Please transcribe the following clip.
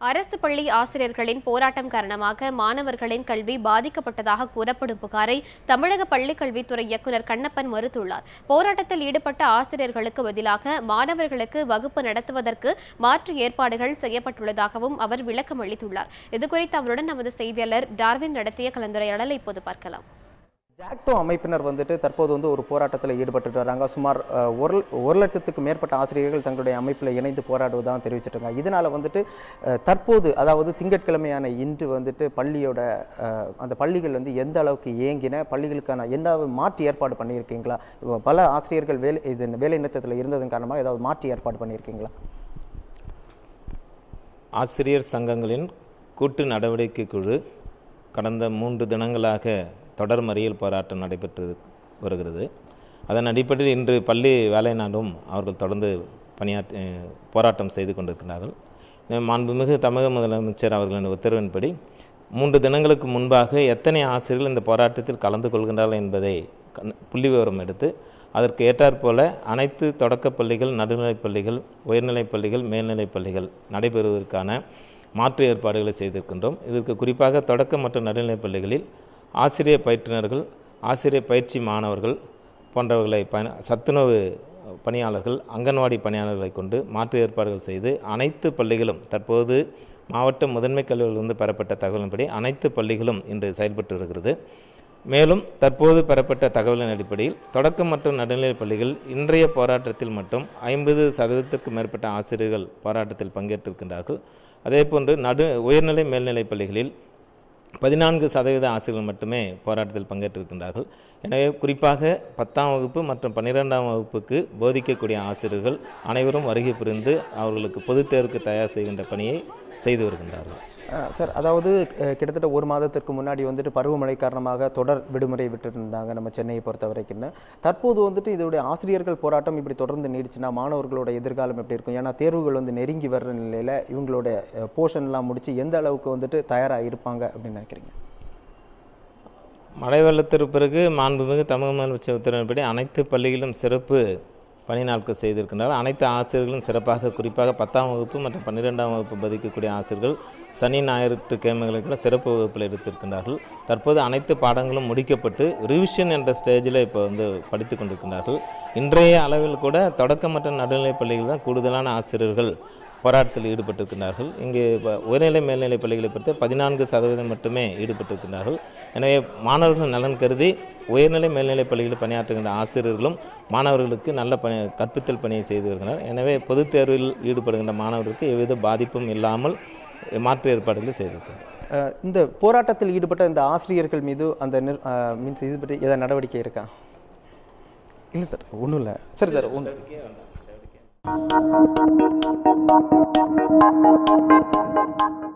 அரசு பள்ளி ஆசிரியர்களின் போராட்டம் காரணமாக மாணவர்களின் கல்வி பாதிக்கப்பட்டதாக கூறப்படும் புகாரை தமிழக பள்ளிக் கல்வித்துறை இயக்குநர் கண்ணப்பன் மறுத்துள்ளார். போராட்டத்தில் ஈடுபட்ட ஆசிரியர்களுக்கு பதிலாக மாணவர்களுக்கு வகுப்பு நடத்துவதற்கு மாற்று ஏற்பாடுகள் செய்யப்பட்டுள்ளதாகவும் அவர் விளக்கம் அளித்துள்ளார். இதுகுறித்து அவருடன் நமது செய்தியாளர் டார்வின் நடத்திய கலந்துரையாடலை இப்போது பார்க்கலாம். ஜாக்டோ அமைப்பினர் தற்போது ஒரு போராட்டத்தில் ஈடுபட்டு வராங்க. சுமார் 1,00,000க்கு மேற்பட்ட ஆசிரியர்கள் தங்களுடைய அமைப்பில் இணைந்து போராடுவதாக தெரிவிச்சிருக்காங்க. இதனால தற்போது அதாவது திங்கட்கிழமையான இன்று பள்ளியோட அந்த பள்ளிகள் எந்த அளவுக்கு இயங்கின, பள்ளிகளுக்கான என்ன மாற்று ஏற்பாடு பண்ணியிருக்கீங்களா? பல ஆசிரியர்கள் வேலை நிறுத்தத்தில் இருந்ததன் காரணமாக ஏதாவது மாற்று ஏற்பாடு பண்ணியிருக்கீங்களா? ஆசிரியர் சங்கங்களின் கூட்டு நடவடிக்கை குழு கடந்த 3 தினங்களாக தொடர் மறியல் போராட்டம் நடைபெற்று வருகிறது. அதன் அடிப்படையில் இன்று பள்ளி வேலை நாளும் அவர்கள் தொடர்ந்து போராட்டம் செய்து கொண்டிருக்கிறார்கள். மாண்புமிகு தமிழக முதலமைச்சர் அவர்களின் உத்தரவின்படி 3 தினங்களுக்கு முன்பாக எத்தனை ஆசிரியர்கள் இந்த போராட்டத்தில் கலந்து கொள்கின்றார்கள் என்பதை புள்ளி விவரம் எடுத்து அதற்கு ஏற்றாற்போல அனைத்து தொடக்கப் பள்ளிகள், நடுநிலைப் பள்ளிகள், உயர்நிலைப் பள்ளிகள், மேல்நிலைப் பள்ளிகள் நடைபெறுவதற்கான மாற்று ஏற்பாடுகளை செய்திருக்கின்றோம். இதற்கு குறிப்பாக தொடக்க மற்றும் நடுநிலைப் பள்ளிகளில் ஆசிரியர் பயிற்றுனர்கள், ஆசிரியர் பயிற்சி மாணவர்கள் போன்றவர்களை சத்துணவு பணியாளர்கள், அங்கன்வாடி பணியாளர்களை கொண்டு மாற்று ஏற்பாடுகள் செய்து அனைத்து பள்ளிகளும் தற்போது மாவட்ட முதன்மை கல்வியிலிருந்து பெறப்பட்ட தகவலின்படி அனைத்து பள்ளிகளும் இன்று செயல்பட்டு வருகிறது. மேலும் தற்போது பெறப்பட்ட தகவலின் அடிப்படையில் தொடக்க மற்றும் நடுநிலைப் பள்ளிகள் இன்றைய போராட்டத்தில் மட்டும் 50% மேற்பட்ட ஆசிரியர்கள் போராட்டத்தில் பங்கேற்றிருக்கின்றார்கள். அதேபோன்று உயர்நிலை மேல்நிலைப் பள்ளிகளில் 14% ஆசிரியர்கள் மட்டுமே போராட்டத்தில் பங்கேற்றிருக்கின்றார்கள். எனவே குறிப்பாக 10ஆம் வகுப்பு மற்றும் 12ஆம் வகுப்புக்கு போதிக்கக்கூடிய ஆசிரியர்கள் அனைவரும் வருகை புரிந்து அவர்களுக்கு பொதுத் தேர்வுக்கு தயார் செய்கின்ற பணியை செய்து வருகின்றார்கள். சார், அதாவது கிட்டத்தட்ட 1 மாதத்திற்கு முன்னாடி பருவமழை காரணமாக தொடர் விடுமுறை விட்டுருந்தாங்க நம்ம சென்னையை பொறுத்த வரைக்கும். தற்போது இதோடைய ஆசிரியர்கள் போராட்டம் இப்படி தொடர்ந்து நீடிச்சுன்னா மாணவர்களோட எதிர்காலம் எப்படி இருக்கும்? ஏன்னா தேர்வுகள் நெருங்கி வர்ற நிலையில் இவங்களோட போர்ஷன்லாம் முடித்து எந்த அளவுக்கு தயாராக இருப்பாங்க அப்படின்னு நினைக்கிறீங்க? மழை வெள்ளத்திற்கு பிறகு மாண்புமிகு தமிழக முதலமைச்சர் உத்தரவின்படி அனைத்து பள்ளிகளிலும் சிறப்பு பணி நாட்கள் செய்திருக்கின்றனர். அனைத்து ஆசிரியர்களும் சிறப்பாக குறிப்பாக 10ஆம் வகுப்பு மற்றும் 12ஆம் வகுப்பு பதிக்கக்கூடிய ஆசிரியர்கள் சனி ஞாயிற்று கிழமைகளுக்கு சிறப்பு வகுப்பில் எடுத்திருக்கின்றார்கள். தற்போது அனைத்து பாடங்களும் முடிக்கப்பட்டு ரிவிஷன் என்ற ஸ்டேஜில் இப்போ படித்து கொண்டிருக்கின்றார்கள். இன்றைய அளவில் கூட தொடக்க மற்றும் நடுநிலைப் பள்ளிகள் தான் கூடுதலான ஆசிரியர்கள் போராட்டத்தில் ஈடுபட்டிருக்கிறார்கள். இங்கே உயர்நிலை மேல்நிலைப் பள்ளிகளை பொறுத்து 14% மட்டுமே ஈடுபட்டிருக்கிறார்கள். எனவே மாணவர்கள் நலன் கருதி உயர்நிலை மேல்நிலைப் பள்ளிகளில் பணியாற்றுகின்ற ஆசிரியர்களும் மாணவர்களுக்கு நல்ல கற்பித்தல் பணியை செய்து வருகின்றனர். எனவே பொதுத் தேர்வில் ஈடுபடுகின்ற மாணவர்களுக்கு எவ்வித பாதிப்பும் இல்லாமல் மாற்று ஏற்பாடுகளை செய்திருக்கிறார். இந்த போராட்டத்தில் ஈடுபட்ட இந்த ஆசிரியர்கள் மீது அந்த மீன்ஸ் இது பற்றி ஏதாவது நடவடிக்கை இருக்கா? இல்லை சார், ஒன்றும் இல்லை. சரி சார், ஒன்றும்